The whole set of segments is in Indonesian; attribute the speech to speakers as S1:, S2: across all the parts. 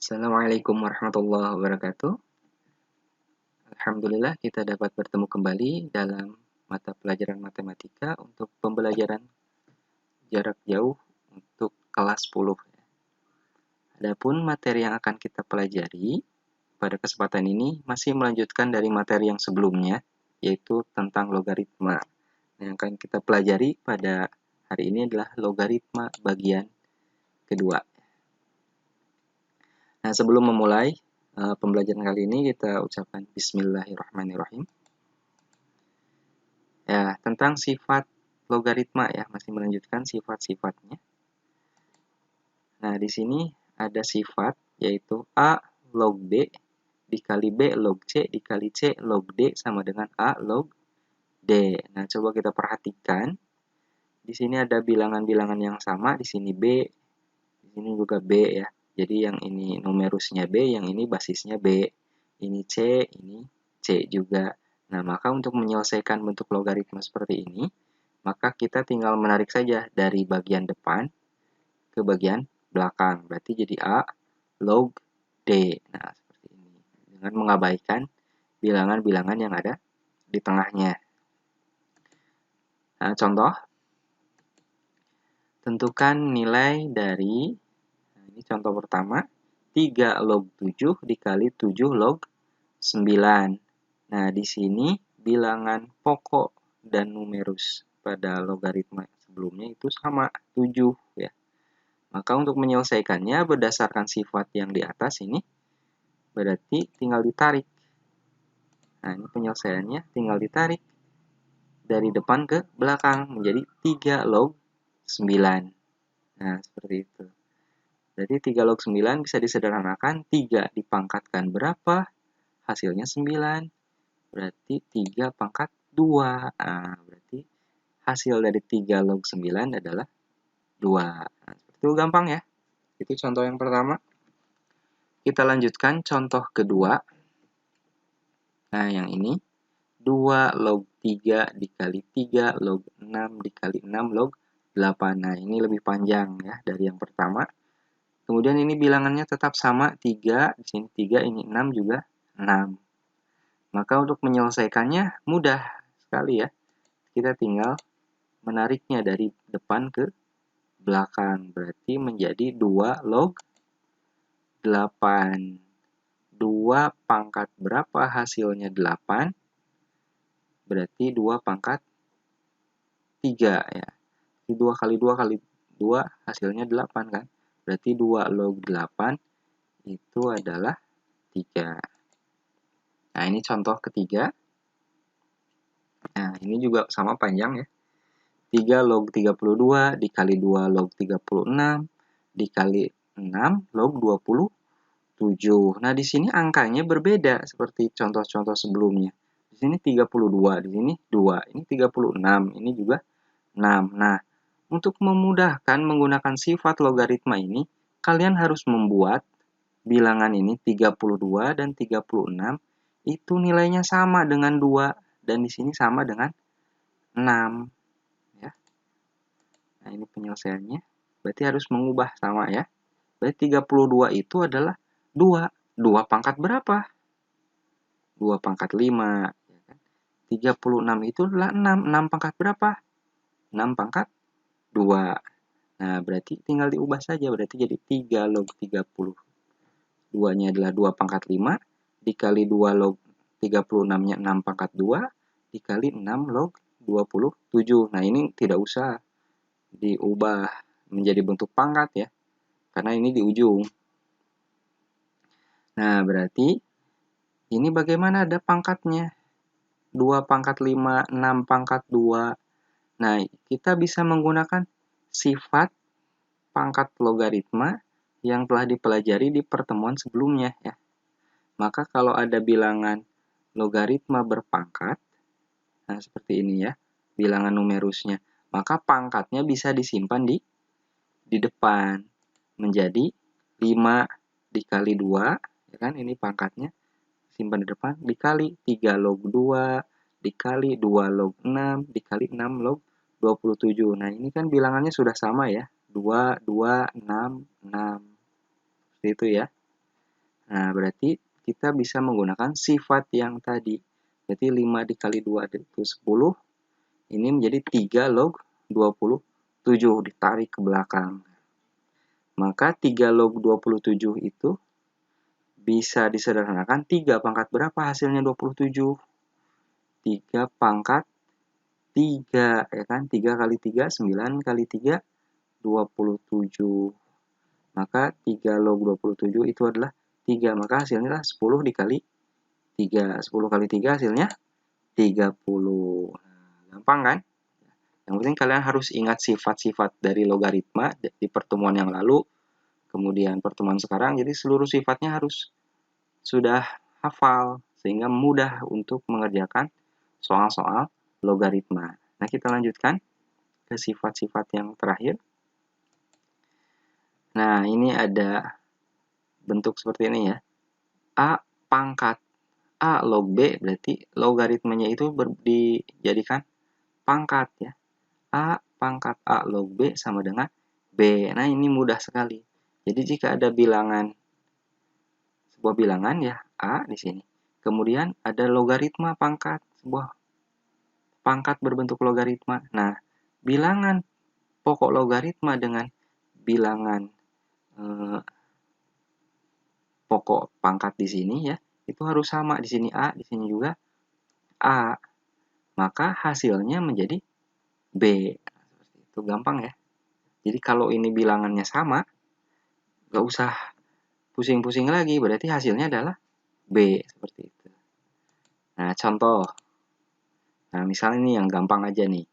S1: Assalamualaikum warahmatullahi wabarakatuh. Alhamdulillah kita dapat bertemu kembali dalam mata pelajaran matematika untuk pembelajaran jarak jauh untuk kelas 10. Adapun materi yang akan kita pelajari pada kesempatan ini masih melanjutkan dari materi yang sebelumnya, yaitu tentang logaritma. Yang akan kita pelajari pada hari ini adalah logaritma bagian kedua. Nah, sebelum memulai pembelajaran kali ini, kita ucapkan Bismillahirrahmanirrahim. Ya, tentang sifat logaritma ya, masih melanjutkan sifat-sifatnya. Nah, di sini ada sifat yaitu A log B dikali B log C dikali C log D sama dengan A log D. Nah, coba kita perhatikan. Di sini ada bilangan-bilangan yang sama, di sini B, di sini juga B ya. Jadi yang ini numerusnya B, yang ini basisnya B. Ini C, ini C juga. Nah, maka untuk menyelesaikan bentuk logaritma seperti ini, maka kita tinggal menarik saja dari bagian depan ke bagian belakang. Berarti jadi A log D. Nah, seperti ini. Dengan mengabaikan bilangan-bilangan yang ada di tengahnya. Nah, contoh. Tentukan nilai dari, nah ini contoh pertama, 3 log 7 dikali 7 log 9. Nah, di sini bilangan pokok dan numerus pada logaritma sebelumnya itu sama, 7 ya. Maka untuk menyelesaikannya berdasarkan sifat yang di atas ini, berarti tinggal ditarik. Nah, ini penyelesaiannya tinggal ditarik dari depan ke belakang menjadi 3 log 9. Nah, seperti itu. Berarti 3 log 9 bisa disederhanakan, 3 dipangkatkan berapa? Hasilnya 9. Berarti 3 pangkat 2. Nah, berarti hasil dari 3 log 9 adalah 2. Nah, seperti itu gampang ya. Itu contoh yang pertama. Kita lanjutkan contoh kedua. Nah, yang ini. 2 log 3 dikali 3 log 6 dikali 6 log 8. Nah, ini lebih panjang ya dari yang pertama. Kemudian ini bilangannya tetap sama, 3, di sini 3, ini 6 juga 6. Maka untuk menyelesaikannya mudah sekali ya. Kita tinggal menariknya dari depan ke belakang. Berarti menjadi 2 log 8. 2 pangkat berapa hasilnya 8? Berarti 2 pangkat 3 ya. 2 kali 2 kali 2 hasilnya 8 kan. Berarti 2 log 8 itu adalah 3. Nah, ini contoh ketiga. Nah, ini juga sama panjang ya. 3 log 32 dikali 2 log 36 dikali 6 log 27. Nah, di sini angkanya berbeda seperti contoh-contoh sebelumnya. Di sini 32, di sini 2. Ini 36, ini juga 6. Nah, untuk memudahkan menggunakan sifat logaritma ini, kalian harus membuat bilangan ini 32 dan 36 itu nilainya sama dengan 2 dan di sini sama dengan 6 ya. Nah, ini penyelesaiannya. Berarti harus mengubah sama ya. Berarti 32 itu adalah 2. 2 pangkat berapa? 2 pangkat 5 ya kan? 36 itu adalah 6. 6 pangkat berapa? 6 pangkat 2. Nah, berarti tinggal diubah saja. Berarti jadi 3 log 30. 2-nya adalah 2 pangkat 5. Dikali 2 log 36-nya 6 pangkat 2. Dikali 6 log 27. Nah, ini tidak usah diubah menjadi bentuk pangkat ya. Karena ini di ujung. Nah, berarti ini bagaimana ada pangkatnya? 2 pangkat 5, 6 pangkat 2. Nah, kita bisa menggunakan sifat pangkat logaritma yang telah dipelajari di pertemuan sebelumnya ya. Maka kalau ada bilangan logaritma berpangkat, nah seperti ini ya, bilangan numerusnya, maka pangkatnya bisa disimpan di depan menjadi 5 dikali 2, ya kan, ini pangkatnya simpan di depan, dikali 3 log 2, dikali 2 log 6, dikali 6 log 27. Nah, ini kan bilangannya sudah sama ya. 2, 2, 6, 6. Seperti itu ya. Nah, berarti kita bisa menggunakan sifat yang tadi. Berarti 5 dikali 2 itu 10. Ini menjadi 3 log 27 ditarik ke belakang. Maka 3 log 27 itu bisa disederhanakan 3 pangkat berapa hasilnya 27? 3 pangkat 3, ya kan? 3 kali 3, 9 kali 3, 27. Maka 3 log 27 itu adalah 3. Maka hasilnya adalah 10 dikali 3. 10 kali 3 hasilnya 30. Nah, gampang kan? Yang penting kalian harus ingat sifat-sifat dari logaritma di pertemuan yang lalu, kemudian pertemuan sekarang. Jadi seluruh sifatnya harus sudah hafal, sehingga mudah untuk mengerjakan soal-soal logaritma. Nah, kita lanjutkan ke sifat-sifat yang terakhir. Nah, ini ada bentuk seperti ini ya. A pangkat A log B, berarti logaritmanya itu dijadikan pangkat ya. A pangkat A log B sama dengan B. Nah, ini mudah sekali. Jadi jika ada sebuah bilangan ya, A di sini. Kemudian ada logaritma pangkat, sebuah pangkat berbentuk logaritma. Nah, bilangan pokok logaritma dengan bilangan pokok pangkat di sini ya, itu harus sama. Di sini A, di sini juga A. Maka hasilnya menjadi B. Seperti itu, gampang ya. Jadi kalau ini bilangannya sama, nggak usah pusing-pusing lagi, berarti hasilnya adalah B. Seperti itu. Nah, contoh. Nah, misalnya ini yang gampang aja nih.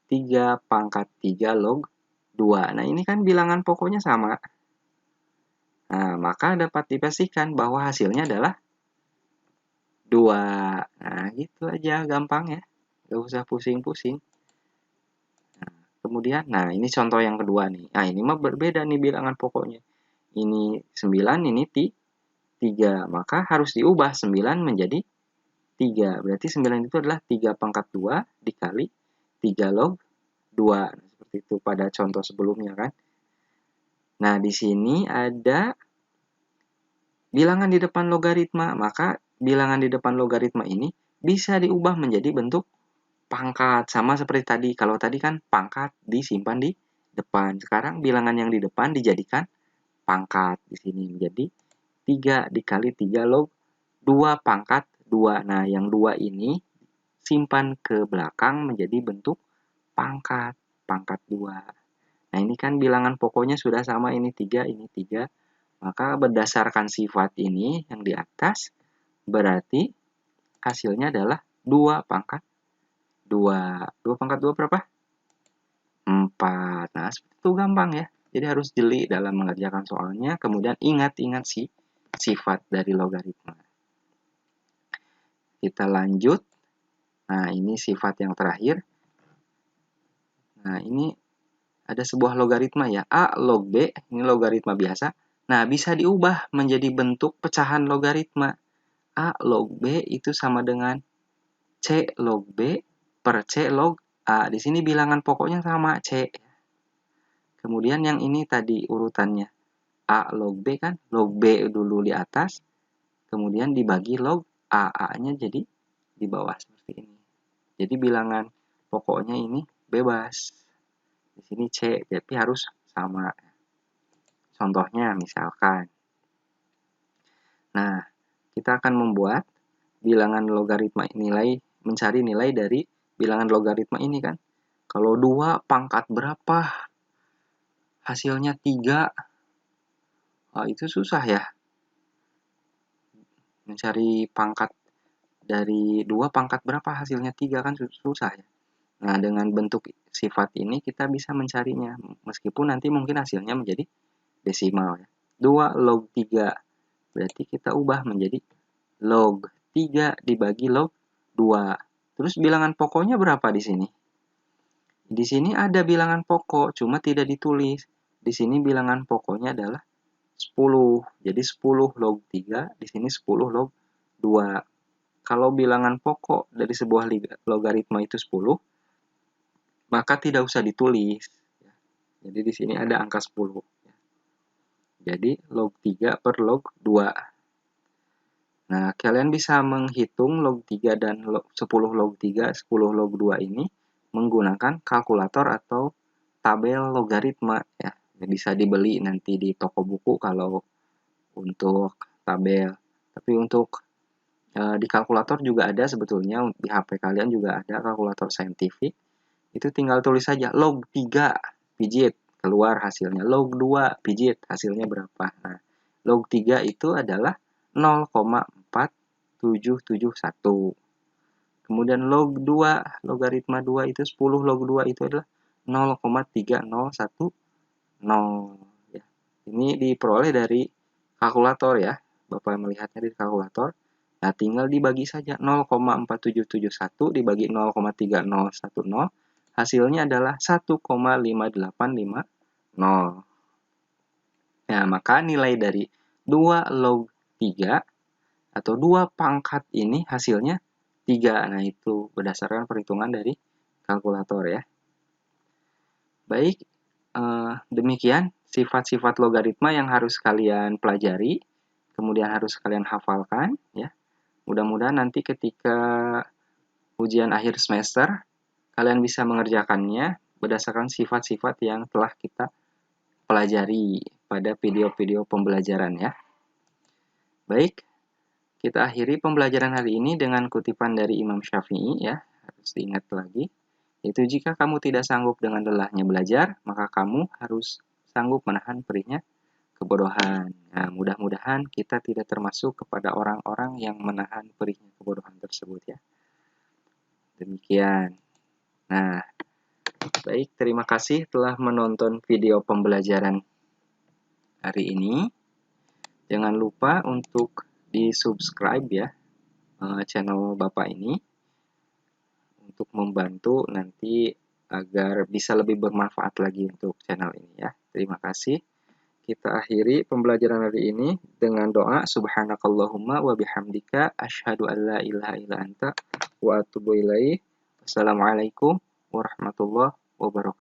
S1: 3 pangkat 3 log 2. Nah, ini kan bilangan pokoknya sama. Nah, maka dapat dipastikan bahwa hasilnya adalah 2. Nah, gitu aja, gampang ya. Nggak usah pusing-pusing. Nah, kemudian, nah ini contoh yang kedua nih. Nah, ini mah berbeda nih bilangan pokoknya. Ini 9, ini 3. Maka harus diubah 9 menjadi 3. Berarti 9 itu adalah 3 pangkat 2 dikali 3 log 2. Nah, seperti itu pada contoh sebelumnya kan. Nah, di sini ada bilangan di depan logaritma. Maka bilangan di depan logaritma ini bisa diubah menjadi bentuk pangkat. Sama seperti tadi. Kalau tadi kan pangkat disimpan di depan. Sekarang bilangan yang di depan dijadikan pangkat. Di sini menjadi 3 dikali 3 log 2 pangkat 2. Nah, yang 2 ini simpan ke belakang menjadi bentuk pangkat 2. Nah, ini kan bilangan pokoknya sudah sama, ini 3, ini 3. Maka berdasarkan sifat ini yang di atas, berarti hasilnya adalah 2 pangkat 2. 2 pangkat 2 berapa? 4. Nah, seperti itu gampang ya. Jadi harus jeli dalam mengerjakan soalnya, kemudian ingat-ingat sifat dari logaritma. Kita lanjut. Nah, ini sifat yang terakhir. Nah, ini ada sebuah logaritma ya. A log B, ini logaritma biasa. Nah, bisa diubah menjadi bentuk pecahan logaritma. A log B itu sama dengan C log B per C log A. Di sini bilangan pokoknya sama, C. Kemudian yang ini tadi urutannya. A log B kan, log B dulu di atas, kemudian dibagi log A. A-nya jadi di bawah seperti ini. Jadi bilangan pokoknya ini bebas. Di sini C, tapi harus sama. Contohnya misalkan. Nah, kita akan membuat bilangan logaritma nilai, mencari nilai dari bilangan logaritma ini kan. Kalau 2 pangkat berapa? Hasilnya 3. Oh, itu susah ya. Mencari pangkat dari 2 pangkat berapa hasilnya 3 kan susah ya. Nah, dengan bentuk sifat ini kita bisa mencarinya. Meskipun nanti mungkin hasilnya menjadi desimal ya. 2 log 3. Berarti kita ubah menjadi log 3 dibagi log 2. Terus bilangan pokoknya berapa di sini? Di sini ada bilangan pokok, cuma tidak ditulis. Di sini bilangan pokoknya adalah 10. Jadi 10 log 3, di sini 10 log 2. Kalau bilangan pokok dari sebuah logaritma itu 10, maka tidak usah ditulis. Jadi di sini ada angka 10. Jadi log 3 per log 2. Nah, kalian bisa menghitung log 3 dan 10 log 3, 10 log 2 ini menggunakan kalkulator atau tabel logaritma ya. Bisa dibeli nanti di toko buku kalau untuk tabel. Tapi untuk di kalkulator juga ada sebetulnya, di HP kalian juga ada kalkulator saintifik. Itu tinggal tulis saja log 3 pijit, keluar hasilnya. Log 2 pijit, hasilnya berapa. Nah, log 3 itu adalah 0,4771. Kemudian log 2, logaritma 2 itu 10 log 2 itu adalah 0,3010. Ya. Ini diperoleh dari kalkulator ya. Bapak melihatnya di kalkulator. Nah, tinggal dibagi saja 0,4771 dibagi 0,3010. Hasilnya adalah 1,5850. Nah, maka nilai dari 2 log 3 atau 2 pangkat ini hasilnya 3. Nah, itu berdasarkan perhitungan dari kalkulator ya. Baik, demikian sifat-sifat logaritma yang harus kalian pelajari, kemudian harus kalian hafalkan ya. Mudah-mudahan nanti ketika ujian akhir semester kalian bisa mengerjakannya berdasarkan sifat-sifat yang telah kita pelajari pada video-video pembelajaran ya. Baik, kita akhiri pembelajaran hari ini dengan kutipan dari Imam Syafi'i ya, harus diingat lagi. Yaitu jika kamu tidak sanggup dengan lelahnya belajar, maka kamu harus sanggup menahan perihnya kebodohan. Nah, mudah-mudahan kita tidak termasuk kepada orang-orang yang menahan perihnya kebodohan tersebut ya. Demikian. Nah, baik, terima kasih telah menonton video pembelajaran hari ini. Jangan lupa untuk di-subscribe ya channel Bapak ini untuk membantu nanti agar bisa lebih bermanfaat lagi untuk channel ini ya. Terima kasih. Kita akhiri pembelajaran hari ini dengan doa subhanakallahumma wa bihamdika asyhadu an la ilaha illa anta wa atubu ilaik. Wassalamualaikum warahmatullahi wabarakatuh.